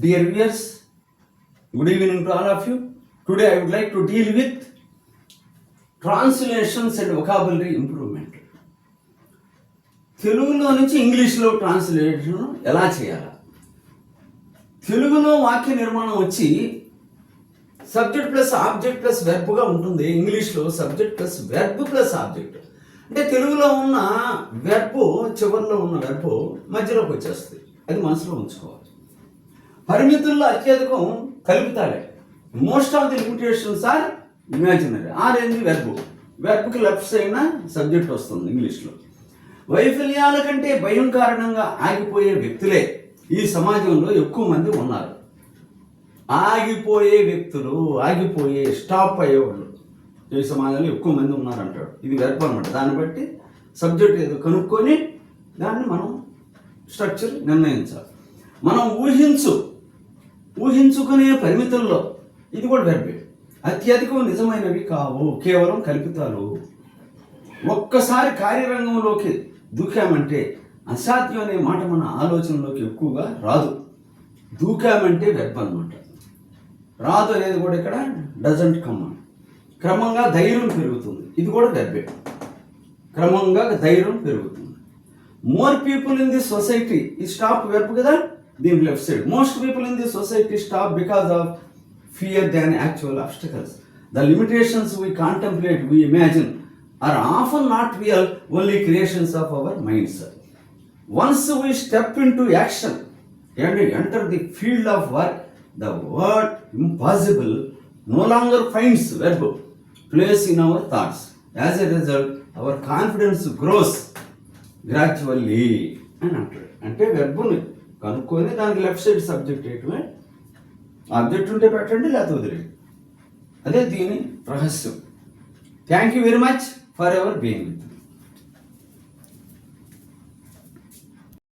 Dear viewers, good evening to all of you. Today I would like to deal with translations and vocabulary improvement. తెలుగులో నుంచి ఇంగ్లీష్లో translation ఎలా చేయాలి? తెలుగులో వాక్య నిర్మాణం వచ్చి సబ్జెక్ట్ ప్లస్ ఆబ్జెక్ట్ ప్లస్ వెర్బ్గా ఉంటుంది. ఇంగ్లీష్లో subject plus verb plus object. అంటే తెలుగులో ఉన్న వెర్బ్ చివరిలో ఉన్న వెర్బ్ మధ్యలోకి వచ్చేస్తుంది. అది మనసులో ఉంచుకోవాలి. పరిమితుల్లో అత్యధికం కలుపుతాలే. Most of the limitations are imaginary. ఏంది వెర్బ్కి లెఫ్ట్ సైడ్ సబ్జెక్ట్ వస్తుంది ఇంగ్లీష్లో. వైఫల్యాల కంటే భయం కారణంగా ఆగిపోయే వ్యక్తులే ఈ సమాజంలో ఎక్కువ మంది ఉన్నారు. ఆగిపోయే వ్యక్తులు, స్టాప్ అయ్యేవాళ్ళు ఈ సమాజంలో ఎక్కువ మంది ఉన్నారంటాడు. ఇది వెర్బ్ అనమాట. దాన్ని బట్టి సబ్జెక్ట్ ఏదో కనుక్కొని దాన్ని మనం స్ట్రక్చర్ నిర్ణయించాలి. మనం ఊహించుకునే పరిమితుల్లో ఇది కూడా వెర్బే. అత్యధికం నిజమైనవి కావు, కేవలం కల్పితాలు. ఒక్కసారి కార్యరంగంలోకి దూకామంటే అసాధ్యం అనే మాట మన ఆలోచనలోకి ఎక్కువగా రాదు. దూకామంటే వెర్బ్ అనమాట. రాదు అనేది కూడా ఇక్కడ డజంట్ కమ్. క్రమంగా ధైర్యం పెరుగుతుంది. ఇది కూడా వెర్బే. క్రమంగా ధైర్యం పెరుగుతుంది. More people in the society, ఈ స్టాప్ వెర్బ్ కదా, దీని left side. Most people in the society stop because of fear than actual obstacles. The limitations we contemplate, we imagine, are often not real, only creations of our minds. Once we step into action and enter the field of work, the word impossible no longer finds verb place in our thoughts. As a result, our confidence grows gradually. అంటే వెర్బ్ని కనుక్కొని దానికి left side subject ఏంటంటే object ఉంటే పెట్టండి, లేకపోతే వదిలేండి. అదే దీని రహస్యం. Thank you very much for ever being with.